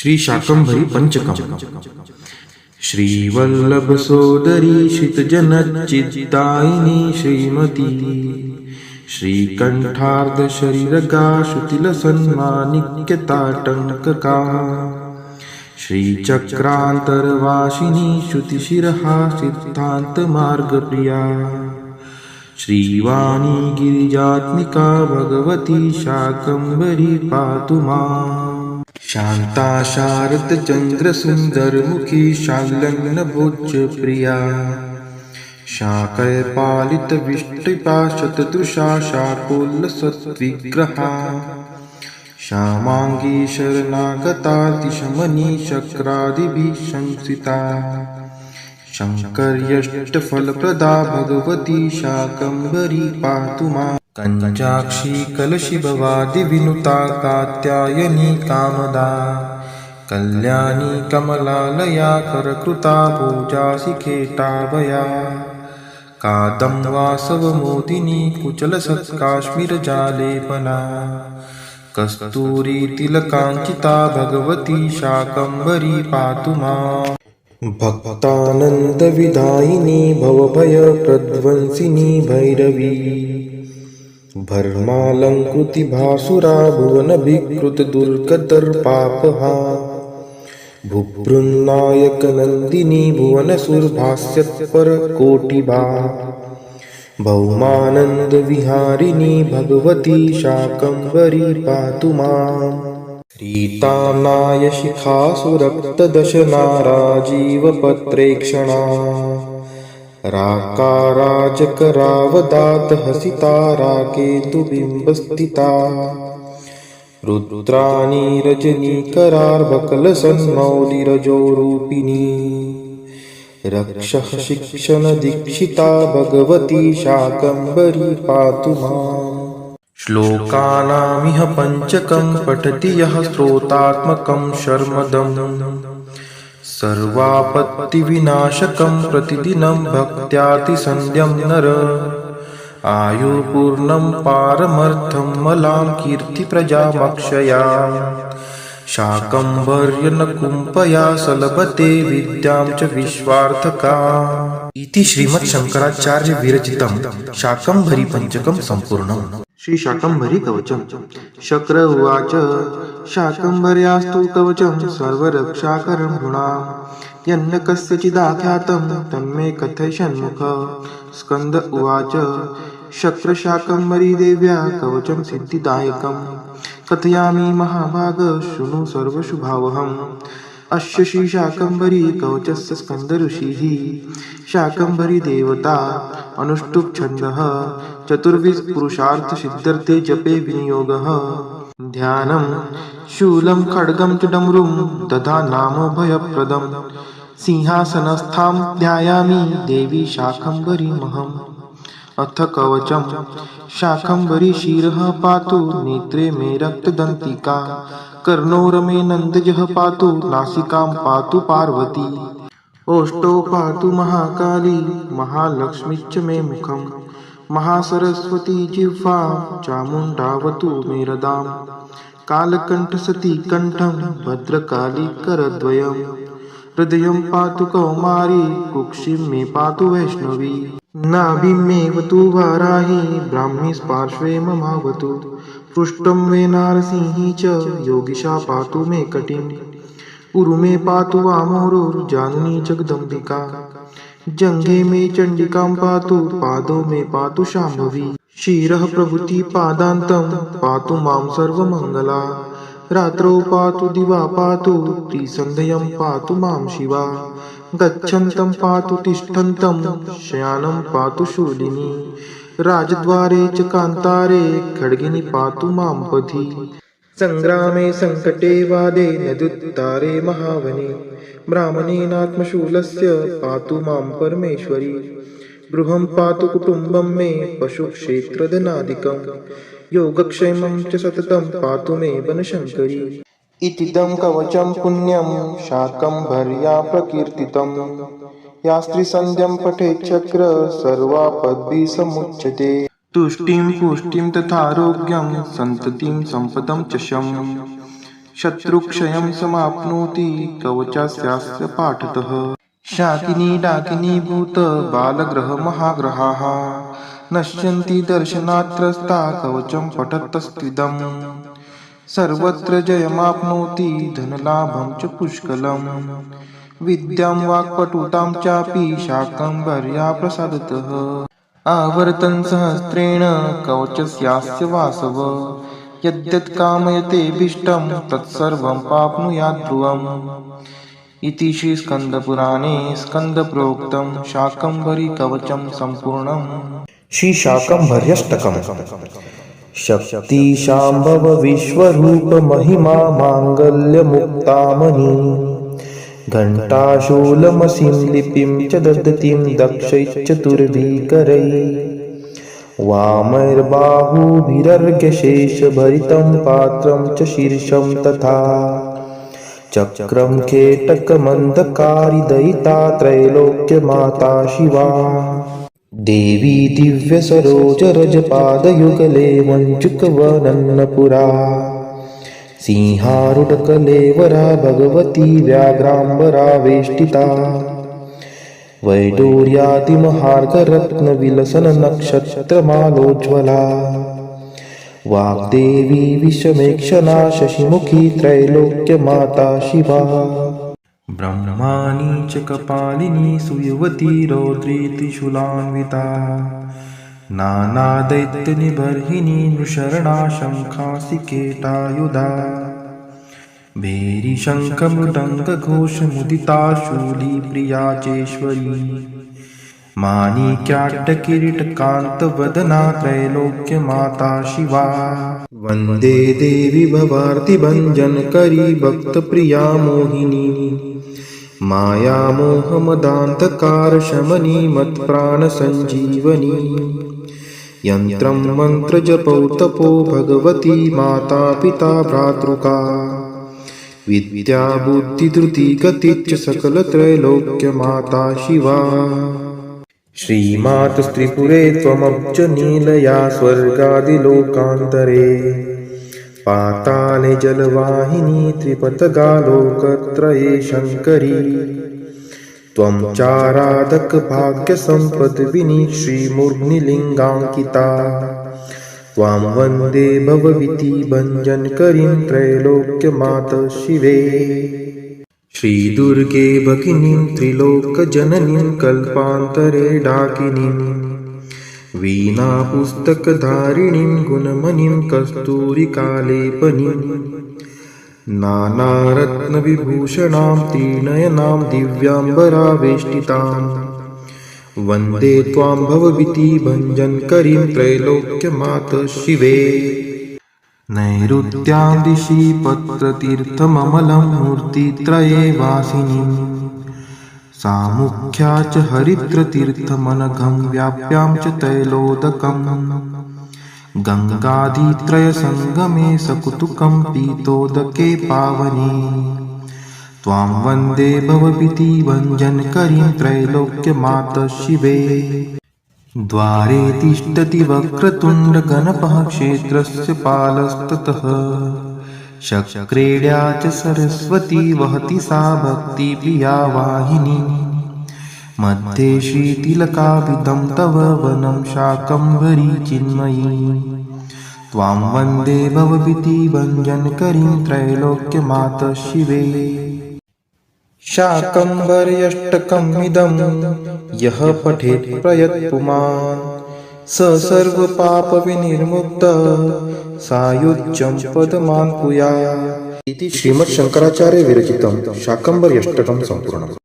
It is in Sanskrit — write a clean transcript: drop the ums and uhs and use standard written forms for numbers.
श्री शाकंभरी पंचकम श्रीवल्लभ सोदरी श्रितजनच्चित्तायिनी श्रीमती श्रीकंठार्ध शरीरगा शुतिल सन्मानिक्यताटंकका श्रीचक्रांतरवासिनी श्रुतिशिरहा सिद्धांत मार्गप्रिया श्रीवाणी गिरिजात्मिका भगवती शाकंभरी पातु माम्। शांता शारद चंद्र सुंदर मुखी शाल्यन्न भोज्य प्रिया शाकय पालित विष्टिपा शतदृशा शाकोल्लसद्विग्रहा श्यामांगी शरणागता दिशमनी शक्रादिभिः शंसिता शंकर्यष्टफलप्रदा भगवती शाकंभरी पातु माम्। कंजाक्षी कलशिभवादि विनुता कात्यायनी कामदा कल्याणी कमलालया करकृता पूजाशिखेटाभया कादं वासवमोदिनी कुचलसत्काश्मीरजालेपना कस्तूरी तिलकांचिता भगवती शाकंभरी पातु माम्। भक्तानन्दविदायिनी भवभयप्रध्वंसिनी भैरवी भर्मालंकृति भासुरा भुवनभिकृत दुर्गदर्पापहा भूभृन्नायक नंदिनी भुवनसुरभास्यत्परकोटिभा भौमानंद विहारिणी भगवती शाकंभरी पातु माम्। रीतानाय शिखासुरक्तदशना राजीवपत्रेक्षणा राकाराजकरावदात हसिता राकेतुबिम्बस्थिता रुद्राणी रजनीकरार्भकलसन्मौलिरजोरूपिणी रक्षः शिक्षण दीक्षिता भगवती शाकंभरी पातु माम्। श्लोकानामिह पंचकं पठति यः स्तोत्रात्मकं शर्मदम् सर्वापत्तिविनाशकं प्रतिदिनं भक्त्यातिसन्ध्यं नर आयुपूर्णं पारमर्थं मलां कीर्तिप्रजामक्षया शाकंभर्यनकुम्पया सलभते विद्यां च विश्वार्थका। इति श्रीमच्छंकराचार्य विरचितं शाकंभरी पंचकं सम्पूर्णम्। श्री शाकंभरी कवचम्। शक्र उवाच शाकंभर्यास्तु कवचं सर्वरक्षाकरं गुणाम् यन्न कस्यचिदाख्यातं तन्मे कथय षण्मुख। स्कंद उवाच शक्र शाकंभरी देव्या कवचं सिद्धिदायकं कथयामि महाभाग शृणु सर्वशुभावहम्। अस्य श्री शाकंभरी कवचस्य स्कंद ऋषिः शाकंभरी देवता अनुष्टुप् छन्दः चतुर्विध पुरुषार्थ सिद्ध्यर्थे जपे विनियोगः। ध्यानं शूलं खड्गं च डमरुं दधानामो भयप्रदं सिंहासनस्थां ध्यायामि देवी शाकंभरीमहम्। अथ कवचं शाकंभरी शिरः पातु नेत्रे मे रक्तदन्तिका कर्णोरमे नन्दजः पातु नासिकां पातु पार्वती ओष्ठौ पातु महाकाली महालक्ष्मीश्च मे मुखम् महासरस्वती जिह्वा चामुण्डावतु मे हृदाम् कालकण्ठसती कण्ठं भद्रकाली करद्वयम् हृदयं पातु कौमारी कुक्षिं मे पातु वैष्णवी नाभिं मे वतु वाराही ब्राह्मी पार्श्वे ममावतु पृष्ठं मे नारसिंही च योगिशा पातु मे कटिम् उरु मे पातु वामोरुर्जानुनी जगदम्बिका जंघे मे चंडिकां पातु पादौ मे पातु शाम्भवी शिरः प्रभृति पादान्तं पातु मां सर्वमङ्गला रात्रौ पातु दिवा पातु त्रिसन्ध्यं पातु मां शिवा गच्छन्तं पातु तिष्ठन्तं शयानं पातु शूलिनी राजद्वारे च कान्तारे खड्गिनी पातु मां पथि संग्रामे संकटे वादे नदुत्तारे महावने ब्राह्मणेनात्मशूलस्य पातु मां परमेश्वरी गृहं पातु कुटुम्बं मे पशुक्षेत्रधनादिकं योगक्षेमं च सततं पातु मे वनशङ्करी। इतीदं कवचं पुण्यं शाकंभर्या प्रकीर्तितं या स्त्रीसन्ध्यं पठेच्चक्र सर्वापद्भिः समुच्यते तुष्टिं पुष्टिं तथारोग्यं सन्ततिं सम्पदं च शम् शत्रुक्षयं समाप्नोति कवचस्यास्य पाठतः शाकिनी डाकिनी भूत बालग्रह महाग्रहाः नश्यन्ति दर्शनात्रस्ता कवचं पठतस्त्विदम् सर्वत्र जयमाप्नोति धनलाभं च पुष्कलम् विद्यां वाक्पटुतां चापि शाकम्भर्या प्रसादतः आवर्तन् सहस्रेण कवचस्यास्य वासव यद्यत् कामयतेऽभीष्टं तत्सर्वं प्राप्नुयात् ध्रुवम् इति श्रीस्कन्दपुराणे स्कन्दप्रोक्तं शाकम्भरी कवचं सम्पूर्णम् श्रीशाकम्भर्यष्टकम् शक्तिशाम्भव विश्वरूप महिमा माङ्गल्यमुक्तामणि घण्टाशूलमसिं लिपिं च दधतीं दक्षैश्चतुर्भिकरैः वामैर्बाहुभिरर्घ्यशेषभरितं पात्रं च शीर्षं तथा चक्रं खेटकमन्धकारी दयिता त्रैलोक्यमाता शिवा देवी दिव्यसरोजरजपादयुगले मञ्जुकवनन्नपुरा सिंहारूढकलेवरा भगवती व्याघ्राम्बरा वेष्टिता वैडूर्यादिमहार्घरत्नविलसन्नक्षत्रमालोज्ज्वला वाग्देवी विषमेक्षणा शशिमुखी त्रैलोक्यमाता शिवा ब्रह्माणी च कपालिनी सुयुवती रौद्री त्रिशूलान्विता नानादैत्यनिबर्हिणी नृशरणा शङ्खासिकेटायुधा भेरीशङ्खमृदङ्गघोषमुदिता शूली प्रिया चेश्वरी माणिक्याट्टकिरीटकान्तवदना त्रैलोक्यमाता शिवा वन्दे देवी भवार्तिभञ्जनकरी भक्तप्रिया मोहिनी मायामोहमदान्धकारशमनी मत्प्राणसञ्जीवनी यन्त्रं मन्त्रजपौ तपो भगवती माता पिता भ्रातृका विद्या बुद्धिधृति गतिश्च सकलत्रैलोक्यमाता शिवा श्रीमातस्त्रिपुरे त्वमब्जनीलया स्वर्गादिलोकान्तरे पाताले जलवाहिनी त्रिपथगालोकत्रये शङ्करी त्वं चाराधकभाग्यसम्पद्विनी श्रीमूर्ध्निलिङ्गाङ्किता त्वां वन्दे भवभीति भञ्जनकरीं त्रैलोक्यमातः शिवे श्रीदुर्गे भगिनीं त्रिलोकजननीं कल्पान्तरे डाकिनीं वीणापुस्तकधारिणीं गुणमणिं कस्तूरिकालेपनीं नानारत्नविभूषणां त्रिनयनां दिव्याम्बरावेष्टितां वन्दे त्वां भवभीति भञ्जनकरीं त्रैलोक्यमातः शिवे नैऋत्यां दिशि पत्रतीर्थममलं मूर्तित्रये वासिनीं सामुख्या च हरिद्रतीर्थमनघं व्याप्यां च तैलोदकम् गङ्गादित्रयसङ्गमे सकुतुकं पीतोदके पावने त्वां वन्दे भवभीति भञ्जनकरीं त्रैलोक्यमातः शिवे द्वारे तिष्ठति वक्रतुण्डगणपः क्षेत्रस्य पालस्ततः शक्रेड्या च सरस्वती वहति सा भक्तिप्रिया वाहिनी मध्ये श्रीतिलकाभिधं तव वनं शाकम्भरी चिन्मयी त्वां वन्दे भवभीति भञ्जनकरीं त्रैलोक्यमातः शिवे शाकम्भर्यष्टकमिदं यः पठेत् प्रयत्पुमान् स सर्वपापविनिर्मुक्तः सायुज्यं पदमाप्नुयात् इति श्रीमच्छङ्कराचार्य विरचितं शाकम्भर्यष्टकं सम्पूर्णम्।